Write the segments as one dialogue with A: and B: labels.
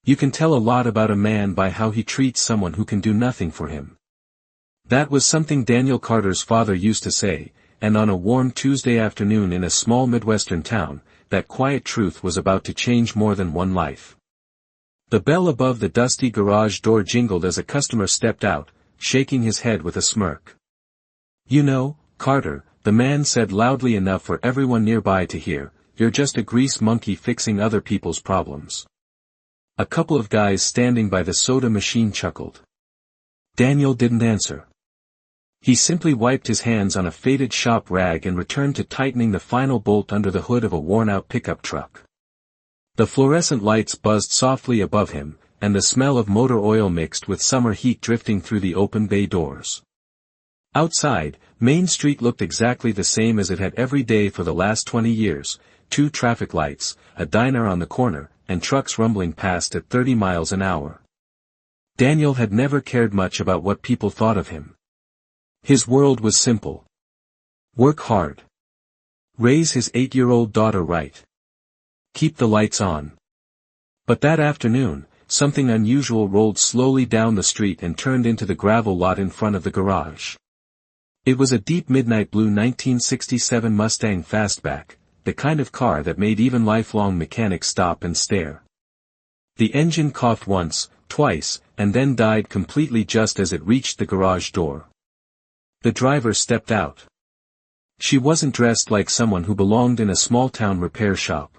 A: You can tell a lot about a man by how he treats someone who can do nothing for him. That was something Daniel Carter's father used to say, and on a warm Tuesday afternoon in a small Midwestern town, that quiet truth was about to change more than one life. The bell above the dusty garage door jingled as a customer stepped out, shaking his head with a smirk. "You know, Carter," the man said loudly enough for everyone nearby to hear, "you're just a grease monkey fixing other people's problems." A couple of guys standing by the soda machine chuckled. Daniel didn't answer. He simply wiped his hands on a faded shop rag and returned to tightening the final bolt under the hood of a worn-out pickup truck. The fluorescent lights buzzed softly above him, and the smell of motor oil mixed with summer heat drifting through the open bay doors. Outside, Main Street looked exactly the same as it had every day for the last 20 years, 2 traffic lights, a diner on the corner, and trucks rumbling past at 30 miles an hour. Daniel had never cared much about what people thought of him. His world was simple. Work hard. Raise his 8-year-old daughter right. Keep the lights on. But that afternoon, something unusual rolled slowly down the street and turned into the gravel lot in front of the garage. It was a deep midnight blue 1967 Mustang Fastback, the kind of car that made even lifelong mechanics stop and stare. The engine coughed once, twice, and then died completely just as it reached the garage door. The driver stepped out. She wasn't dressed like someone who belonged in a small-town repair shop.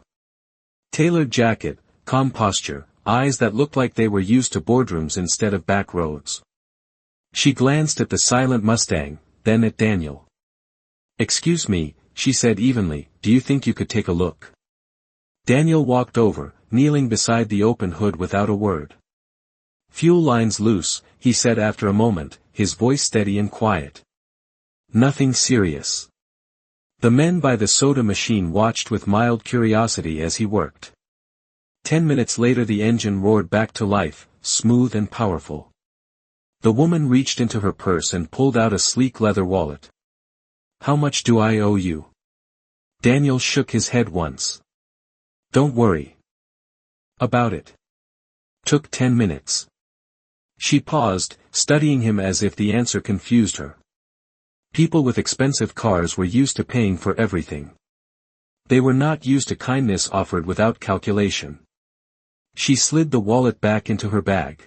A: Tailored jacket, calm posture, eyes that looked like they were used to boardrooms instead of back roads. She glanced at the silent Mustang, then at Daniel. "Excuse me," she said evenly, "do you think you could take a look?" Daniel walked over, kneeling beside the open hood without a word. "Fuel line's loose," he said after a moment, his voice steady and quiet. "Nothing serious." The men by the soda machine watched with mild curiosity as he worked. 10 minutes later the engine roared back to life, smooth and powerful. The woman reached into her purse and pulled out a sleek leather wallet. "How much do I owe you?" Daniel shook his head once. "Don't worry about it." Took 10 minutes. She paused, studying him as if the answer confused her. People with expensive cars were used to paying for everything. They were not used to kindness offered without calculation. She slid the wallet back into her bag.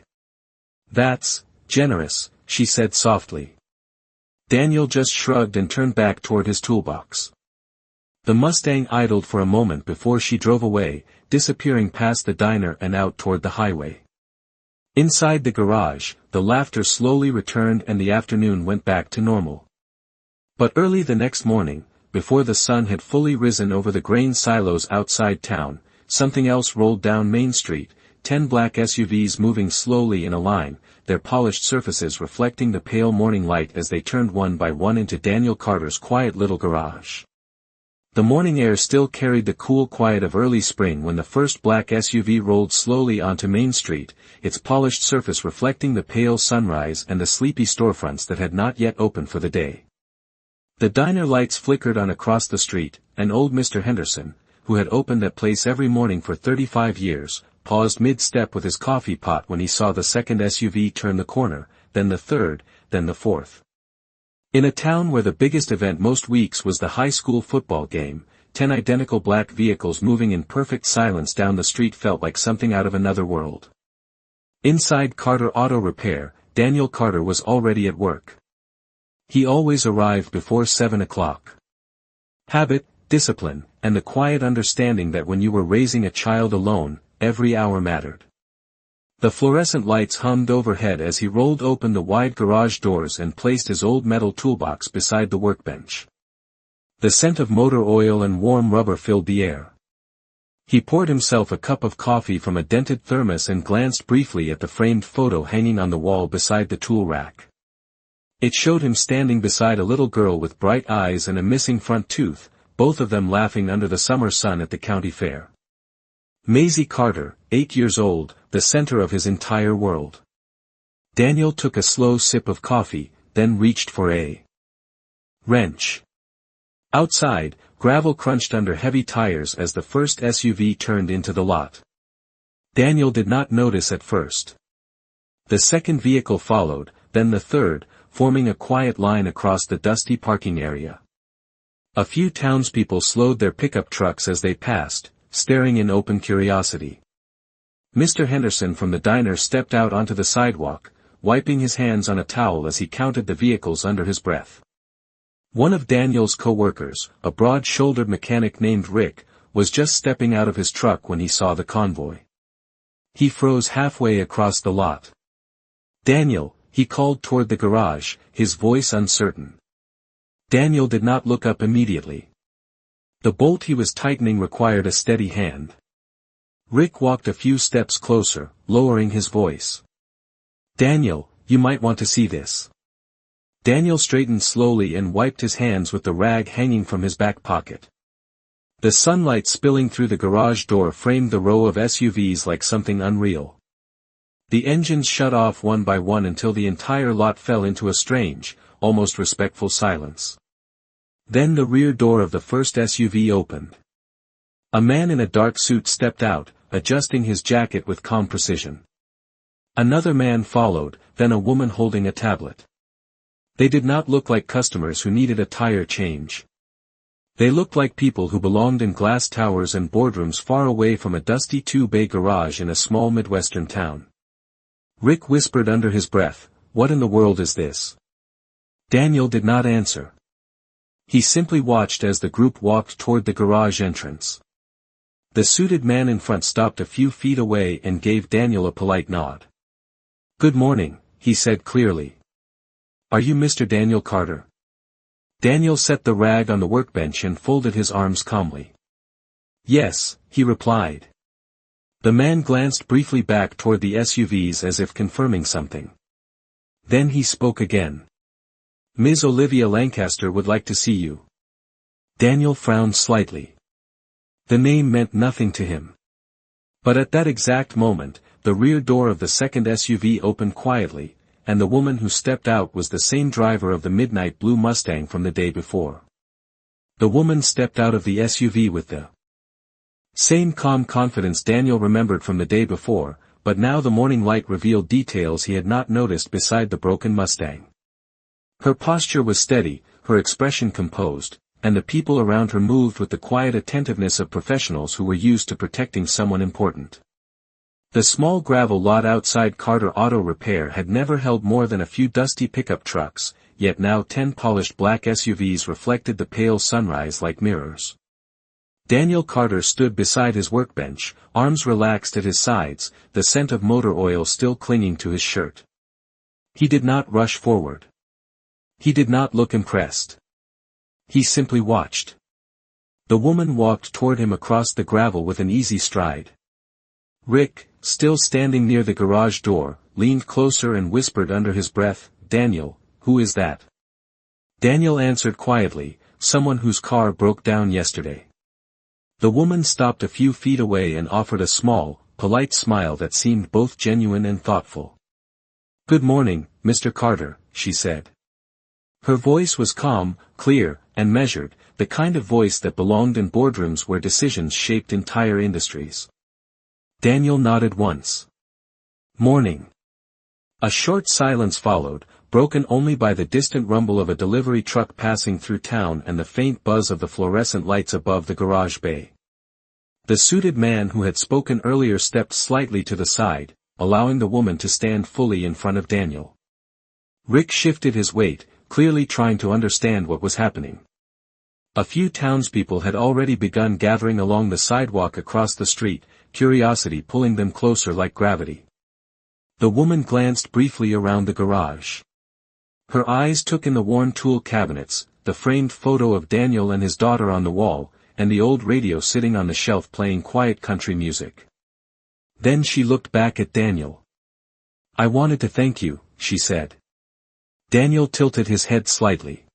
A: "That's generous," she said softly. Daniel just shrugged and turned back toward his toolbox. The Mustang idled for a moment before she drove away, disappearing past the diner and out toward the highway. Inside the garage, the laughter slowly returned and the afternoon went back to normal. But early the next morning, before the sun had fully risen over the grain silos outside town, something else rolled down Main Street, 10 black SUVs moving slowly in a line, their polished surfaces reflecting the pale morning light as they turned one by one into Daniel Carter's quiet little garage. The morning air still carried the cool quiet of early spring when the first black SUV rolled slowly onto Main Street, its polished surface reflecting the pale sunrise and the sleepy storefronts that had not yet opened for the day. The diner lights flickered on across the street, and old Mr. Henderson, who had opened that place every morning for 35 years, paused mid-step with his coffee pot when he saw the second SUV turn the corner, then the third, then the fourth. In a town where the biggest event most weeks was the high school football game, 10 identical black vehicles moving in perfect silence down the street felt like something out of another world. Inside Carter Auto Repair, Daniel Carter was already at work. He always arrived before 7 o'clock. Habit, discipline, and the quiet understanding that when you were raising a child alone, every hour mattered. The fluorescent lights hummed overhead as he rolled open the wide garage doors and placed his old metal toolbox beside the workbench. The scent of motor oil and warm rubber filled the air. He poured himself a cup of coffee from a dented thermos and glanced briefly at the framed photo hanging on the wall beside the tool rack. It showed him standing beside a little girl with bright eyes and a missing front tooth, both of them laughing under the summer sun at the county fair. Maisie Carter, 8 years old, the center of his entire world. Daniel took a slow sip of coffee, then reached for a wrench. Outside, gravel crunched under heavy tires as the first SUV turned into the lot. Daniel did not notice at first. The second vehicle followed, then the third, forming a quiet line across the dusty parking area. A few townspeople slowed their pickup trucks as they passed, staring in open curiosity. Mr. Henderson from the diner stepped out onto the sidewalk, wiping his hands on a towel as he counted the vehicles under his breath. One of Daniel's co-workers, a broad-shouldered mechanic named Rick, was just stepping out of his truck when he saw the convoy. He froze halfway across the lot. "Daniel," he called toward the garage, his voice uncertain. Daniel did not look up immediately. The bolt he was tightening required a steady hand. Rick walked a few steps closer, lowering his voice. "Daniel, you might want to see this." Daniel straightened slowly and wiped his hands with the rag hanging from his back pocket. The sunlight spilling through the garage door framed the row of SUVs like something unreal. The engines shut off one by one until the entire lot fell into a strange, almost respectful silence. Then the rear door of the first SUV opened. A man in a dark suit stepped out, adjusting his jacket with calm precision. Another man followed, then a woman holding a tablet. They did not look like customers who needed a tire change. They looked like people who belonged in glass towers and boardrooms far away from a dusty two-bay garage in a small Midwestern town. Rick whispered under his breath, "What in the world is this?" Daniel did not answer. He simply watched as the group walked toward the garage entrance. The suited man in front stopped a few feet away and gave Daniel a polite nod. "Good morning," he said clearly. "Are you Mr. Daniel Carter?" Daniel set the rag on the workbench and folded his arms calmly. "Yes," he replied. The man glanced briefly back toward the SUVs as if confirming something. Then he spoke again. "Ms. Olivia Lancaster would like to see you." Daniel frowned slightly. The name meant nothing to him. But at that exact moment, the rear door of the second SUV opened quietly, and the woman who stepped out was the same driver of the midnight blue Mustang from the day before. The woman stepped out of the SUV with the same calm confidence Daniel remembered from the day before, but now the morning light revealed details he had not noticed beside the broken Mustang. Her posture was steady, her expression composed, and the people around her moved with the quiet attentiveness of professionals who were used to protecting someone important. The small gravel lot outside Carter Auto Repair had never held more than a few dusty pickup trucks, yet now 10 polished black SUVs reflected the pale sunrise like mirrors. Daniel Carter stood beside his workbench, arms relaxed at his sides, the scent of motor oil still clinging to his shirt. He did not rush forward. He did not look impressed. He simply watched. The woman walked toward him across the gravel with an easy stride. Rick, still standing near the garage door, leaned closer and whispered under his breath, "Daniel, who is that?" Daniel answered quietly, "Someone whose car broke down yesterday." The woman stopped a few feet away and offered a small, polite smile that seemed both genuine and thoughtful. "Good morning, Mr. Carter," she said. Her voice was calm, clear, and measured, the kind of voice that belonged in boardrooms where decisions shaped entire industries. Daniel nodded once. "Morning." A short silence followed, broken only by the distant rumble of a delivery truck passing through town and the faint buzz of the fluorescent lights above the garage bay. The suited man who had spoken earlier stepped slightly to the side, allowing the woman to stand fully in front of Daniel. Rick shifted his weight, clearly trying to understand what was happening. A few townspeople had already begun gathering along the sidewalk across the street, curiosity pulling them closer like gravity. The woman glanced briefly around the garage. Her eyes took in the worn tool cabinets, the framed photo of Daniel and his daughter on the wall, and the old radio sitting on the shelf playing quiet country music. Then she looked back at Daniel. "I wanted to thank you," she said. Daniel tilted his head slightly.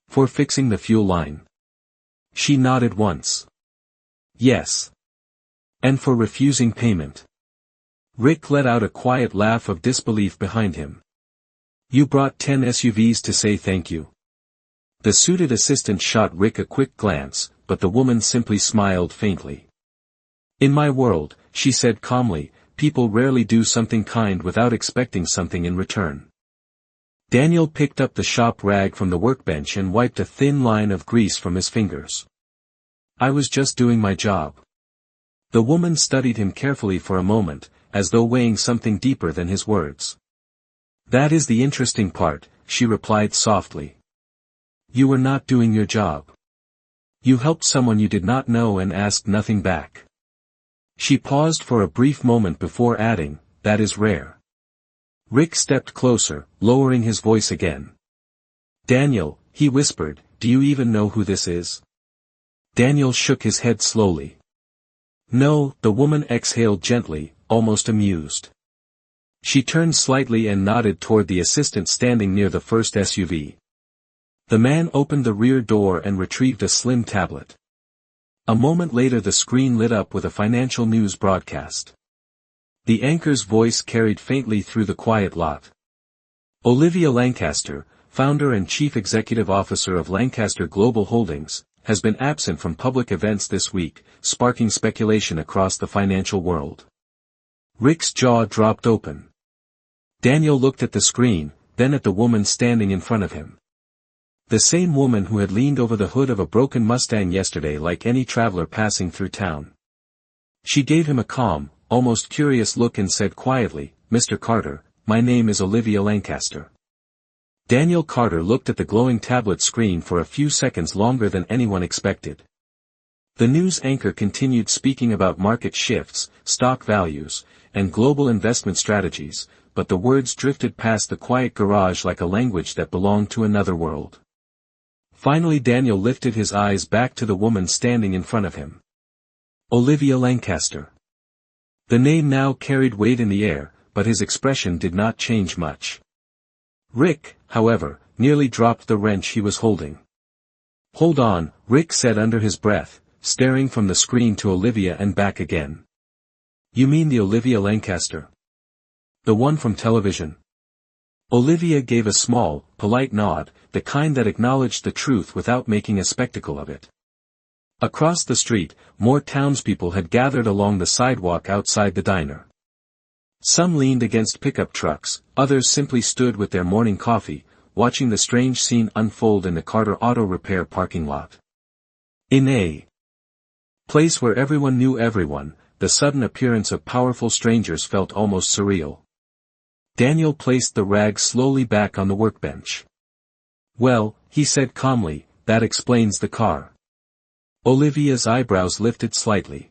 A: "For fixing the fuel line?" She nodded once. "Yes. And for refusing payment." Rick let out a quiet laugh of disbelief behind him. "You brought 10 SUVs to say thank you?" The suited assistant shot Rick a quick glance, but the woman simply smiled faintly. "In my world, she said calmly, people rarely do something kind without expecting something in return. Daniel picked up the shop rag from the workbench and wiped a thin line of grease from his fingers. I was just doing my job. The woman studied him carefully for a moment, as though weighing something deeper than his words. That is the interesting part, she replied softly. You were not doing your job. You helped someone you did not know and asked nothing back. She paused for a brief moment before adding, that is rare. Rick stepped closer, lowering his voice again. Daniel, he whispered, do you even know who this is? Daniel shook his head slowly. No, the woman exhaled gently, almost amused. She turned slightly and nodded toward the assistant standing near the first SUV. The man opened the rear door and retrieved a slim tablet. A moment later the screen lit up with a financial news broadcast. The anchor's voice carried faintly through the quiet lot. Olivia Lancaster, founder and chief executive officer of Lancaster Global Holdings, has been absent from public events this week, sparking speculation across the financial world. Rick's jaw dropped open. Daniel looked at the screen, then at the woman standing in front of him. The same woman who had leaned over the hood of a broken Mustang yesterday like any traveler passing through town. She gave him a calm, almost curious look and said quietly, Mr. Carter, my name is Olivia Lancaster. Daniel Carter looked at the glowing tablet screen for a few seconds longer than anyone expected. The news anchor continued speaking about market shifts, stock values, and global investment strategies, but the words drifted past the quiet garage like a language that belonged to another world. Finally Daniel lifted his eyes back to the woman standing in front of him. Olivia Lancaster. The name now carried weight in the air, but his expression did not change much. Rick, however, nearly dropped the wrench he was holding. Hold on, Rick said under his breath, staring from the screen to Olivia and back again. You mean the Olivia Lancaster? The one from television? Olivia gave a small, polite nod, the kind that acknowledged the truth without making a spectacle of it. Across the street, more townspeople had gathered along the sidewalk outside the diner. Some leaned against pickup trucks, others simply stood with their morning coffee, watching the strange scene unfold in the Carter Auto Repair parking lot. In a place where everyone knew everyone, the sudden appearance of powerful strangers felt almost surreal. Daniel placed the rag slowly back on the workbench. Well, he said calmly, that explains the car. Olivia's eyebrows lifted slightly.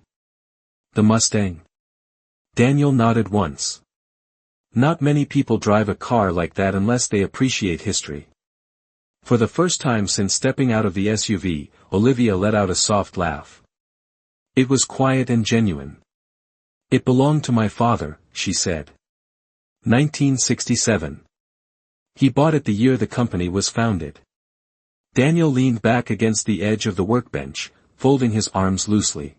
A: The Mustang? Daniel nodded once. Not many people drive a car like that unless they appreciate history. For the first time since stepping out of the SUV, Olivia let out a soft laugh. It was quiet and genuine. It belonged to my father, she said. 1967. He bought it the year the company was founded. Daniel leaned back against the edge of the workbench, folding his arms loosely.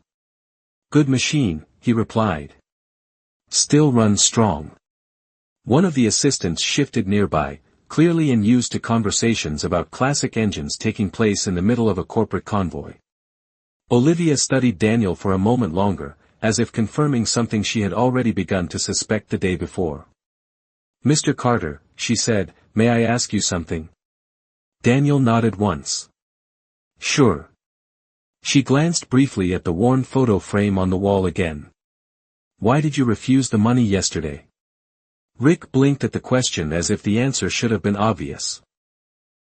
A: Good machine, he replied. Still runs strong. One of the assistants shifted nearby, clearly in use to conversations about classic engines taking place in the middle of a corporate convoy. Olivia studied Daniel for a moment longer, as if confirming something she had already begun to suspect the day before. Mr. Carter, she said, may I ask you something? Daniel nodded once. Sure. She glanced briefly at the worn photo frame on the wall again. Why did you refuse the money yesterday? Rick blinked at the question as if the answer should have been obvious.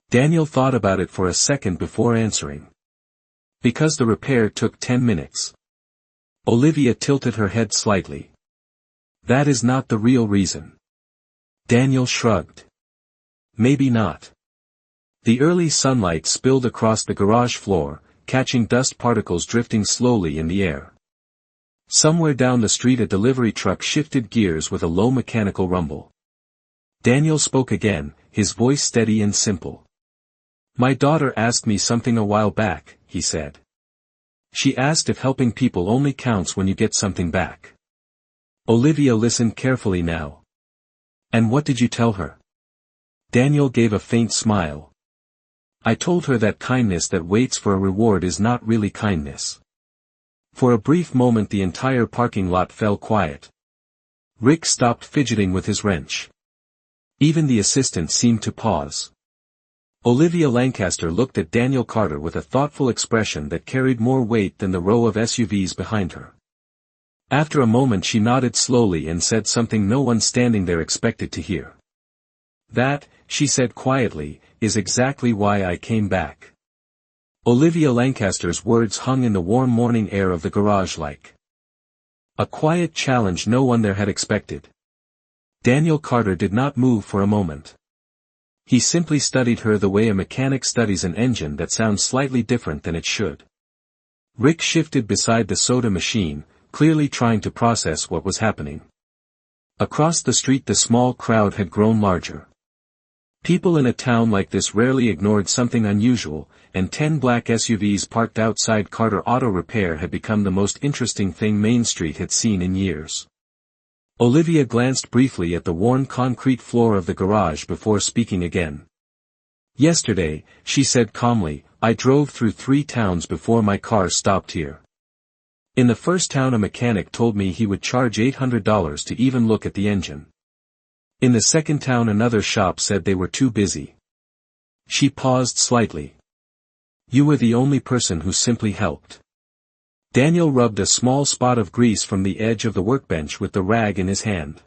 A: Daniel thought about it for a second before answering. Because the repair took 10 minutes. Olivia tilted her head slightly. That is not the real reason. Daniel shrugged. Maybe not. The early sunlight spilled across the garage floor, catching dust particles drifting slowly in the air. Somewhere down the street a delivery truck shifted gears with a low mechanical rumble. Daniel spoke again, his voice steady and simple. My daughter asked me something a while back, he said. She asked if helping people only counts when you get something back. Olivia listened carefully now. And what did you tell her? Daniel gave a faint smile. I told her that kindness that waits for a reward is not really kindness. For a brief moment the entire parking lot fell quiet. Rick stopped fidgeting with his wrench. Even the assistant seemed to pause. Olivia Lancaster looked at Daniel Carter with a thoughtful expression that carried more weight than the row of SUVs behind her. After a moment she nodded slowly and said something no one standing there expected to hear. "That," she said quietly, "is exactly why I came back." Olivia Lancaster's words hung in the warm morning air of the garage like a quiet challenge no one there had expected. Daniel Carter did not move for a moment. He simply studied her the way a mechanic studies an engine that sounds slightly different than it should. Rick shifted beside the soda machine, clearly trying to process what was happening. Across the street the small crowd had grown larger. People in a town like this rarely ignored something unusual, and 10 black SUVs parked outside Carter Auto Repair had become the most interesting thing Main Street had seen in years. Olivia glanced briefly at the worn concrete floor of the garage before speaking again. "Yesterday," she said calmly, "I drove through 3 towns before my car stopped here. In the first town a mechanic told me he would charge $800 to even look at the engine. In the second town another shop said they were too busy." She paused slightly. "You were the only person who simply helped." Daniel rubbed a small spot of grease from the edge of the workbench with the rag in his hand.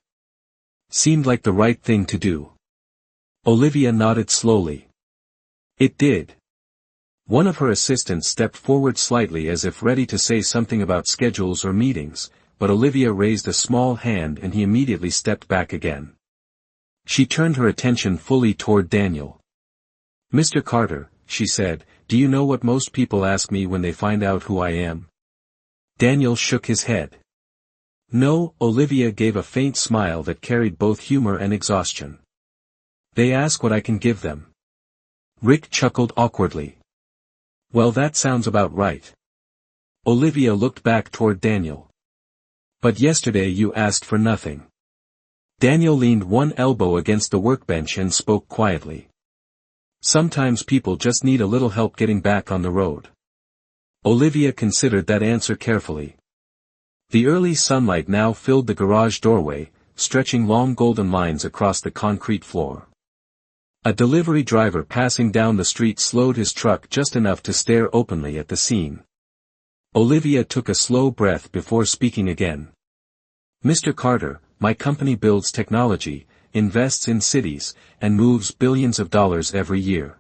A: "Seemed like the right thing to do." Olivia nodded slowly. "It did." One of her assistants stepped forward slightly as if ready to say something about schedules or meetings, but Olivia raised a small hand and he immediately stepped back again. She turned her attention fully toward Daniel. "Mr. Carter," she said, "do you know what most people ask me when they find out who I am?" Daniel shook his head. "No," Olivia gave a faint smile that carried both humor and exhaustion. "They ask what I can give them." Rick chuckled awkwardly. "Well, that sounds about right." Olivia looked back toward Daniel. "But yesterday you asked for nothing." Daniel leaned one elbow against the workbench and spoke quietly. "Sometimes people just need a little help getting back on the road." Olivia considered that answer carefully. The early sunlight now filled the garage doorway, stretching long golden lines across the concrete floor. A delivery driver passing down the street slowed his truck just enough to stare openly at the scene. Olivia took a slow breath before speaking again. "Mr. Carter, my company builds technology, invests in cities, and moves billions of dollars every year."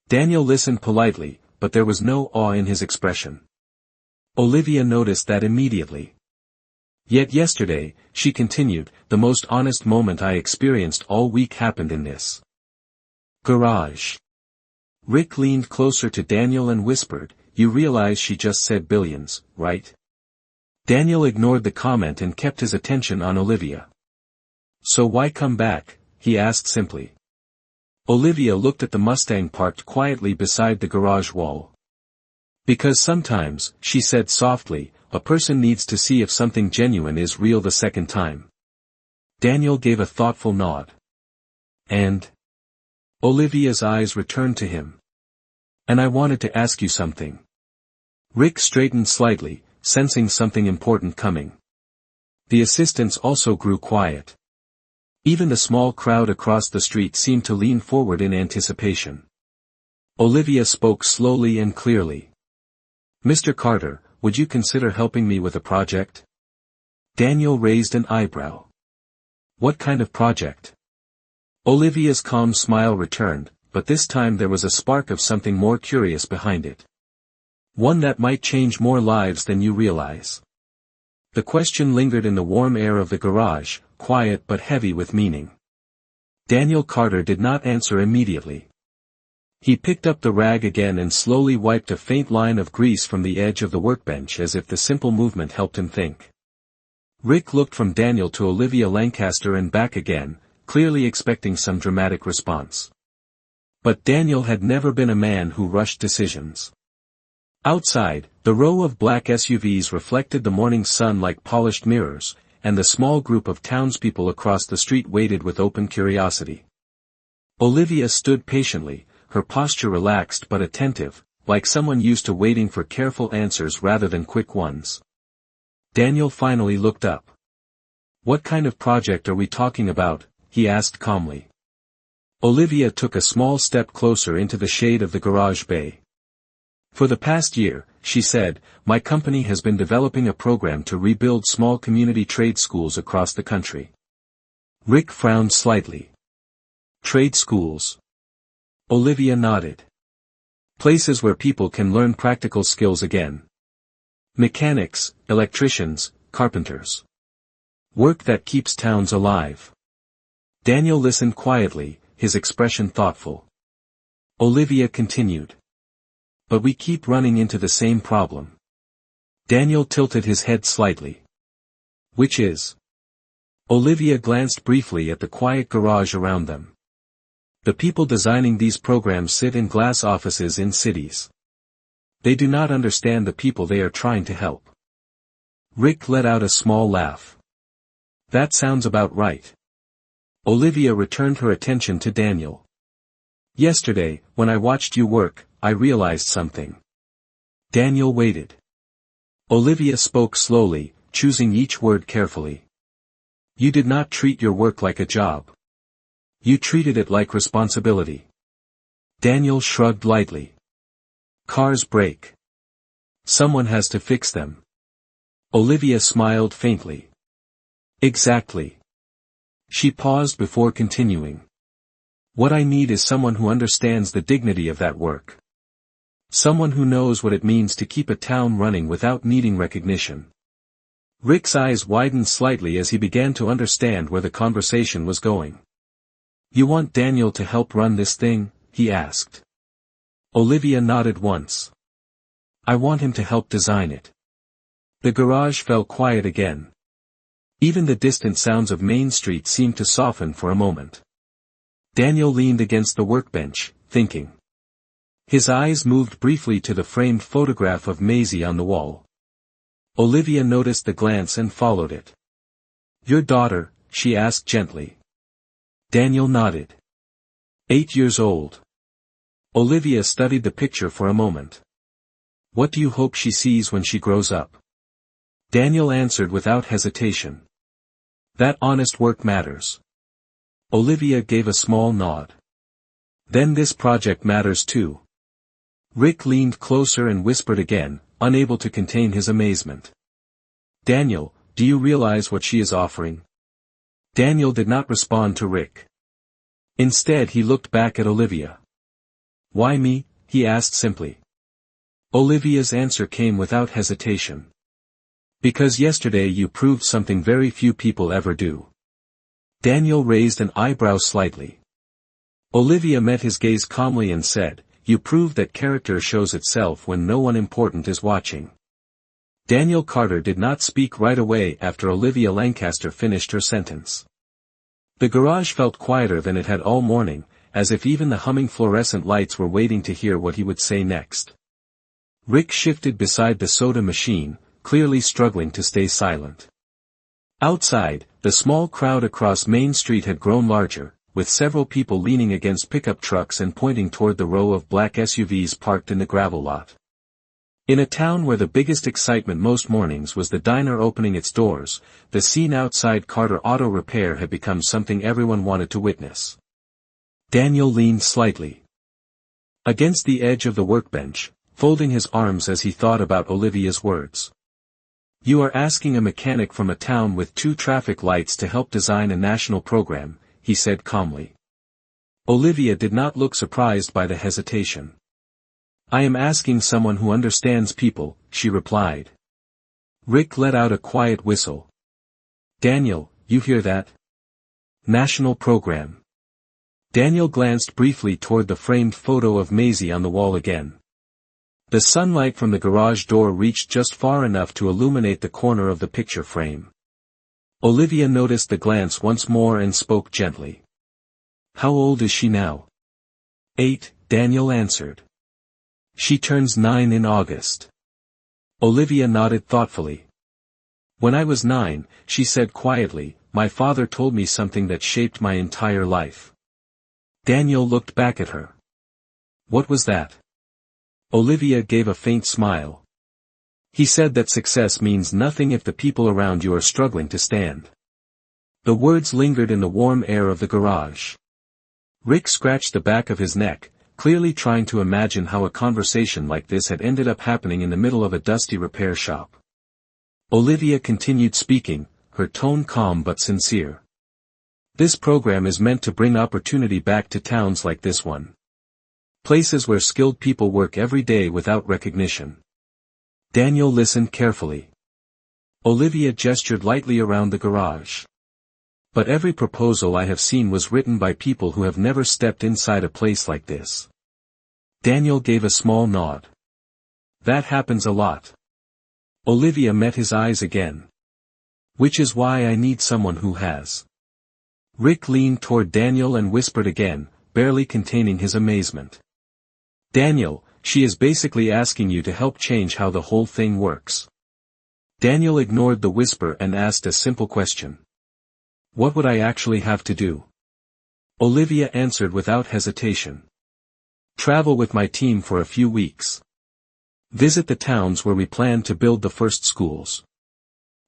A: Daniel listened politely, but there was no awe in his expression. Olivia noticed that immediately. "Yet yesterday," she continued, "the most honest moment I experienced all week happened in this garage." Rick leaned closer to Daniel and whispered, "You realize she just said billions, right?" Daniel ignored the comment and kept his attention on Olivia. "So why come back?" he asked simply. Olivia looked at the Mustang parked quietly beside the garage wall. "Because sometimes," she said softly, "a person needs to see if something genuine is real the second time." Daniel gave a thoughtful nod. "And?" Olivia's eyes returned to him. "And I wanted to ask you something." Rick straightened slightly, sensing something important coming. The assistants also grew quiet. Even the small crowd across the street seemed to lean forward in anticipation. Olivia spoke slowly and clearly. "Mr. Carter, would you consider helping me with a project?" Daniel raised an eyebrow. "What kind of project?" Olivia's calm smile returned, but this time there was a spark of something more curious behind it. "One that might change more lives than you realize." The question lingered in the warm air of the garage, quiet but heavy with meaning. Daniel Carter did not answer immediately. He picked up the rag again and slowly wiped a faint line of grease from the edge of the workbench as if the simple movement helped him think. Rick looked from Daniel to Olivia Lancaster and back again, clearly expecting some dramatic response. But Daniel had never been a man who rushed decisions. Outside, the row of black SUVs reflected the morning sun like polished mirrors, and the small group of townspeople across the street waited with open curiosity. Olivia stood patiently, her posture relaxed but attentive, like someone used to waiting for careful answers rather than quick ones. Daniel finally looked up. "What kind of project are we talking about?" he asked calmly. Olivia took a small step closer into the shade of the garage bay. "For the past year," she said, "my company has been developing a program to rebuild small community trade schools across the country." Rick frowned slightly. "Trade schools?" Olivia nodded. "Places where people can learn practical skills again. Mechanics, electricians, carpenters. Work that keeps towns alive." Daniel listened quietly, his expression thoughtful. Olivia continued. "But we keep running into the same problem." Daniel tilted his head slightly. "Which is?" Olivia glanced briefly at the quiet garage around them. "The people designing these programs sit in glass offices in cities. They do not understand the people they are trying to help." Rick let out a small laugh. "That sounds about right." Olivia returned her attention to Daniel. "Yesterday, when I watched you work, I realized something." Daniel waited. Olivia spoke slowly, choosing each word carefully. "You did not treat your work like a job. You treated it like responsibility." Daniel shrugged lightly. "Cars break. Someone has to fix them." Olivia smiled faintly. "Exactly." She paused before continuing. "What I need is someone who understands the dignity of that work. Someone who knows what it means to keep a town running without needing recognition." Rick's eyes widened slightly as he began to understand where the conversation was going. "You want Daniel to help run this thing?" he asked. Olivia nodded once. "I want him to help design it." The garage fell quiet again. Even the distant sounds of Main Street seemed to soften for a moment. Daniel leaned against the workbench, thinking. His eyes moved briefly to the framed photograph of Maisie on the wall. Olivia noticed the glance and followed it. "Your daughter?" she asked gently. Daniel nodded. 8 years old. Olivia studied the picture for a moment. "What do you hope she sees when she grows up?" Daniel answered without hesitation. "That honest work matters." Olivia gave a small nod. "Then this project matters too." Rick leaned closer and whispered again, unable to contain his amazement. "Daniel, do you realize what she is offering?" Daniel did not respond to Rick. Instead he looked back at Olivia. "Why me?" he asked simply. Olivia's answer came without hesitation. "Because yesterday you proved something very few people ever do." Daniel raised an eyebrow slightly. Olivia met his gaze calmly and said, "You proved that character shows itself when no one important is watching." Daniel Carter did not speak right away after Olivia Lancaster finished her sentence. The garage felt quieter than it had all morning, as if even the humming fluorescent lights were waiting to hear what he would say next. Rick shifted beside the soda machine, clearly struggling to stay silent. Outside, the small crowd across Main Street had grown larger, with several people leaning against pickup trucks and pointing toward the row of black SUVs parked in the gravel lot. In a town where the biggest excitement most mornings was the diner opening its doors, the scene outside Carter Auto Repair had become something everyone wanted to witness. Daniel leaned slightly against the edge of the workbench, folding his arms as he thought about Olivia's words. "You are asking a mechanic from a town with 2 traffic lights to help design a national program," he said calmly. Olivia did not look surprised by the hesitation. "I am asking someone who understands people," she replied. Rick let out a quiet whistle. "Daniel, you hear that? National program." Daniel glanced briefly toward the framed photo of Maisie on the wall again. The sunlight from the garage door reached just far enough to illuminate the corner of the picture frame. Olivia noticed the glance once more and spoke gently. "How old is she now?" 8, Daniel answered. "She turns 9 in August." Olivia nodded thoughtfully. "When I was 9, she said quietly, my father told me something that shaped my entire life." Daniel looked back at her. "What was that?" Olivia gave a faint smile. He said that success means nothing if the people around you are struggling to stand. The words lingered in the warm air of the garage. Rick scratched the back of his neck, clearly trying to imagine how a conversation like this had ended up happening in the middle of a dusty repair shop. Olivia continued speaking, her tone calm but sincere. This program is meant to bring opportunity back to towns like this one. Places where skilled people work every day without recognition. Daniel listened carefully. Olivia gestured lightly around the garage. But every proposal I have seen was written by people who have never stepped inside a place like this. Daniel gave a small nod. That happens a lot. Olivia met his eyes again. Which is why I need someone who has. Rick leaned toward Daniel and whispered again, barely containing his amazement. Daniel, she is basically asking you to help change how the whole thing works. Daniel ignored the whisper and asked a simple question. What would I actually have to do? Olivia answered without hesitation. Travel with my team for a few weeks. Visit the towns where we plan to build the first schools.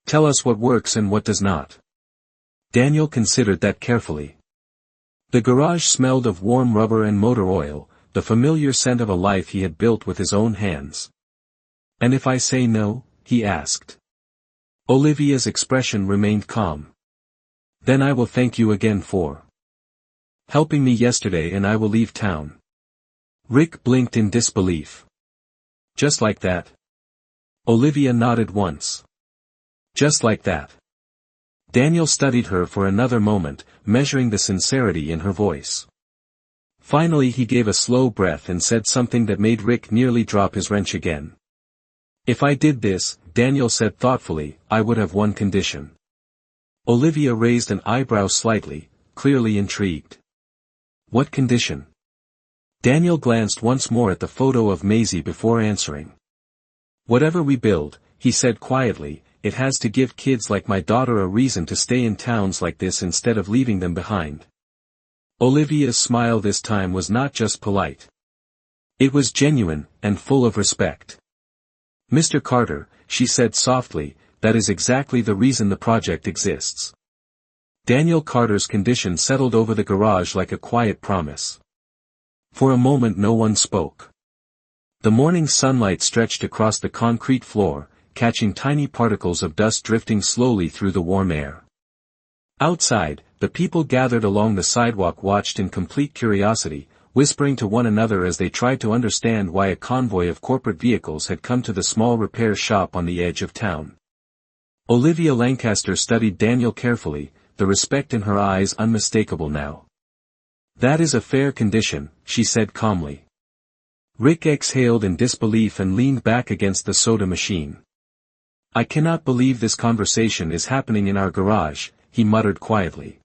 A: Tell us what works and what does not. Daniel considered that carefully. The garage smelled of warm rubber and motor oil, the familiar scent of a life he had built with his own hands. And if I say no? He asked. Olivia's expression remained calm. Then I will thank you again for helping me yesterday and I will leave town. Rick blinked in disbelief. Just like that? Olivia nodded once. Just like that. Daniel studied her for another moment, measuring the sincerity in her voice. Finally he gave a slow breath and said something that made Rick nearly drop his wrench again. If I did this, Daniel said thoughtfully, I would have one condition. Olivia raised an eyebrow slightly, clearly intrigued. What condition? Daniel glanced once more at the photo of Maisie before answering. Whatever we build, he said quietly, it has to give kids like my daughter a reason to stay in towns like this instead of leaving them behind. Olivia's smile this time was not just polite. It was genuine, and full of respect. Mr. Carter, she said softly, that is exactly the reason the project exists. Daniel Carter's condition settled over the garage like a quiet promise. For a moment no one spoke. The morning sunlight stretched across the concrete floor, catching tiny particles of dust drifting slowly through the warm air. Outside, the people gathered along the sidewalk watched in complete curiosity, whispering to one another as they tried to understand why a convoy of corporate vehicles had come to the small repair shop on the edge of town. Olivia Lancaster studied Daniel carefully, the respect in her eyes unmistakable now. That is a fair condition, she said calmly. Rick exhaled in disbelief and leaned back against the soda machine. I cannot believe this conversation is happening in our garage, he muttered quietly.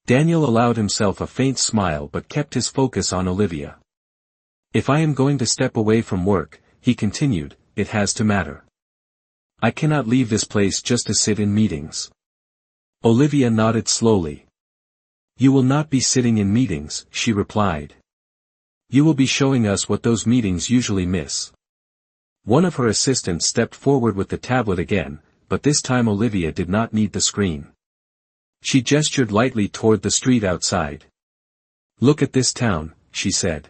A: Daniel allowed himself a faint smile but kept his focus on Olivia. If I am going to step away from work, he continued, it has to matter. I cannot leave this place just to sit in meetings. Olivia nodded slowly. You will not be sitting in meetings, she replied. You will be showing us what those meetings usually miss. One of her assistants stepped forward with the tablet again, but this time Olivia did not need the screen. She gestured lightly toward the street outside. Look at this town, she said.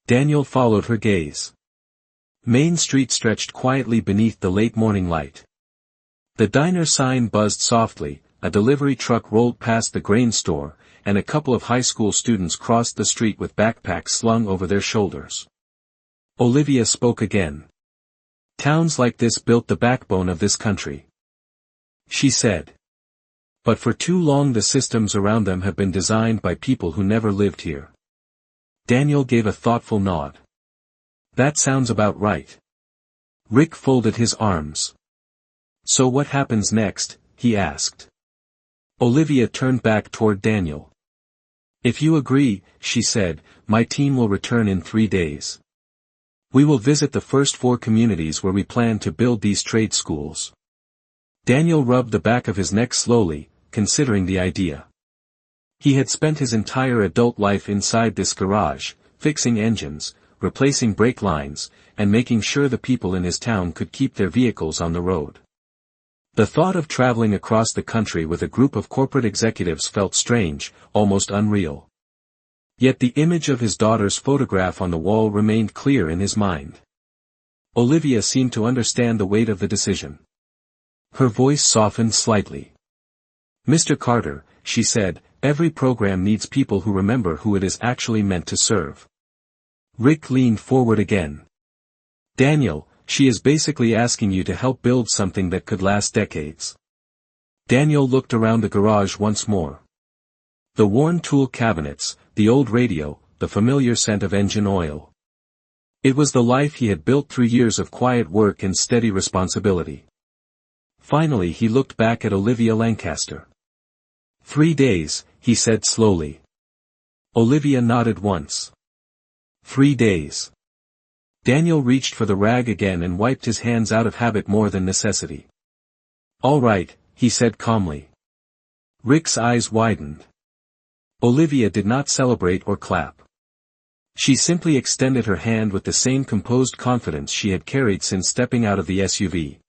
A: Daniel followed her gaze. Main Street stretched quietly beneath the late morning light. The diner sign buzzed softly, a delivery truck rolled past the grain store, and a couple of high school students crossed the street with backpacks slung over their shoulders. Olivia spoke again. Towns like this built the backbone of this country, she said. But for too long the systems around them have been designed by people who never lived here. Daniel gave a thoughtful nod. That sounds about right. Rick folded his arms. So what happens next? He asked. Olivia turned back toward Daniel. If you agree, she said, my team will return in 3 days. We will visit the first 4 communities where we plan to build these trade schools. Daniel rubbed the back of his neck slowly, considering the idea. He had spent his entire adult life inside this garage, fixing engines, replacing brake lines, and making sure the people in his town could keep their vehicles on the road. The thought of traveling across the country with a group of corporate executives felt strange, almost unreal. Yet the image of his daughter's photograph on the wall remained clear in his mind. Olivia seemed to understand the weight of the decision. Her voice softened slightly. "Mr. Carter," she said, "every program needs people who remember who it is actually meant to serve." Rick leaned forward again. "Daniel, she is basically asking you to help build something that could last decades." Daniel looked around the garage once more. The worn tool cabinets, the old radio, the familiar scent of engine oil. It was the life he had built through years of quiet work and steady responsibility. Finally he looked back at Olivia Lancaster. 3 days, he said slowly. Olivia nodded once. 3 days. Daniel reached for the rag again and wiped his hands out of habit more than necessity. "All right," he said calmly. Rick's eyes widened. Olivia did not celebrate or clap. She simply extended her hand with the same composed confidence she had carried since stepping out of the SUV.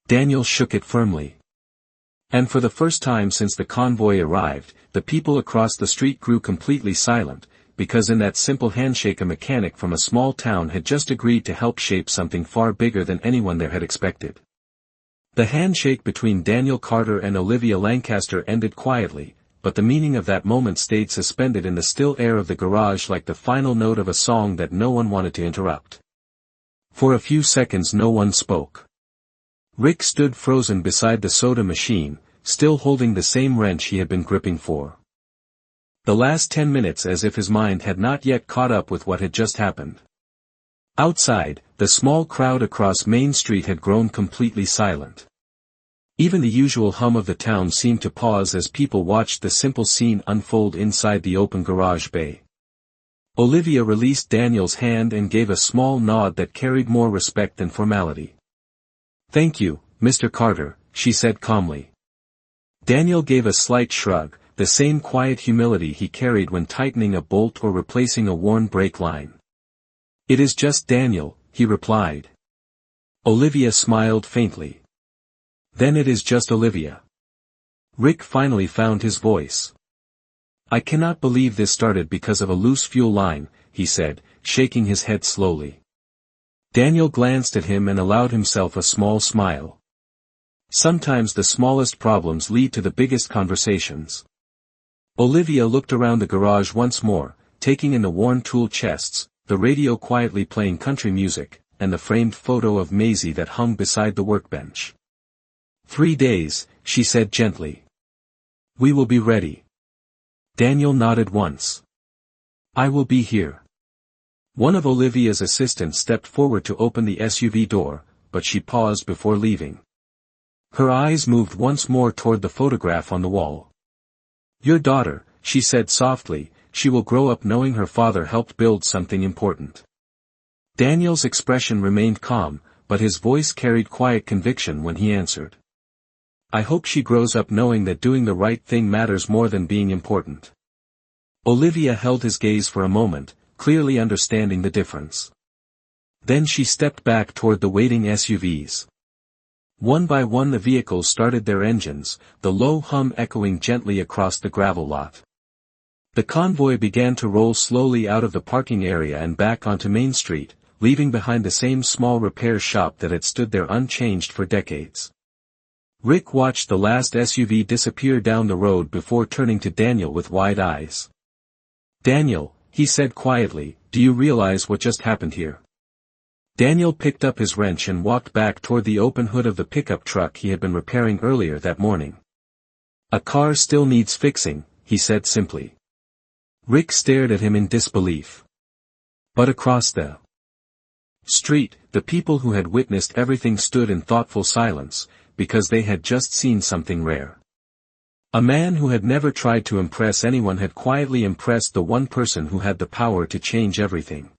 A: Daniel shook it firmly. And for the first time since the convoy arrived, the people across the street grew completely silent, because in that simple handshake a mechanic from a small town had just agreed to help shape something far bigger than anyone there had expected. The handshake between Daniel Carter and Olivia Lancaster ended quietly, but the meaning of that moment stayed suspended in the still air of the garage like the final note of a song that no one wanted to interrupt. For a few seconds no one spoke. Rick stood frozen beside the soda machine, still holding the same wrench he had been gripping for the last 10 minutes, as if his mind had not yet caught up with what had just happened. Outside, the small crowd across Main Street had grown completely silent. Even the usual hum of the town seemed to pause as people watched the simple scene unfold inside the open garage bay. Olivia released Daniel's hand and gave a small nod that carried more respect than formality. "Thank you, Mr. Carter," she said calmly. Daniel gave a slight shrug, the same quiet humility he carried when tightening a bolt or replacing a worn brake line. "It is just Daniel," he replied. Olivia smiled faintly. "Then it is just Olivia." Rick finally found his voice. "I cannot believe this started because of a loose fuel line," he said, shaking his head slowly. Daniel glanced at him and allowed himself a small smile. Sometimes the smallest problems lead to the biggest conversations. Olivia looked around the garage once more, taking in the worn tool chests, the radio quietly playing country music, and the framed photo of Maisie that hung beside the workbench. 3 days, she said gently. "We will be ready." Daniel nodded once. "I will be here." One of Olivia's assistants stepped forward to open the SUV door, but she paused before leaving. Her eyes moved once more toward the photograph on the wall. "Your daughter," she said softly, "she will grow up knowing her father helped build something important." Daniel's expression remained calm, but his voice carried quiet conviction when he answered. "I hope she grows up knowing that doing the right thing matters more than being important." Olivia held his gaze for a moment, clearly understanding the difference. Then she stepped back toward the waiting SUVs. One by one the vehicles started their engines, the low hum echoing gently across the gravel lot. The convoy began to roll slowly out of the parking area and back onto Main Street, leaving behind the same small repair shop that had stood there unchanged for decades. Rick watched the last SUV disappear down the road before turning to Daniel with wide eyes. "Daniel," he said quietly, "do you realize what just happened here?" Daniel picked up his wrench and walked back toward the open hood of the pickup truck he had been repairing earlier that morning. "A car still needs fixing," he said simply. Rick stared at him in disbelief. But across the street, the people who had witnessed everything stood in thoughtful silence, because they had just seen something rare. A man who had never tried to impress anyone had quietly impressed the one person who had the power to change everything.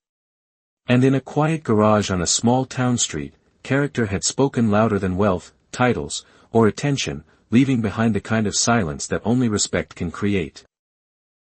A: And in a quiet garage on a small town street, character had spoken louder than wealth, titles, or attention, leaving behind the kind of silence that only respect can create.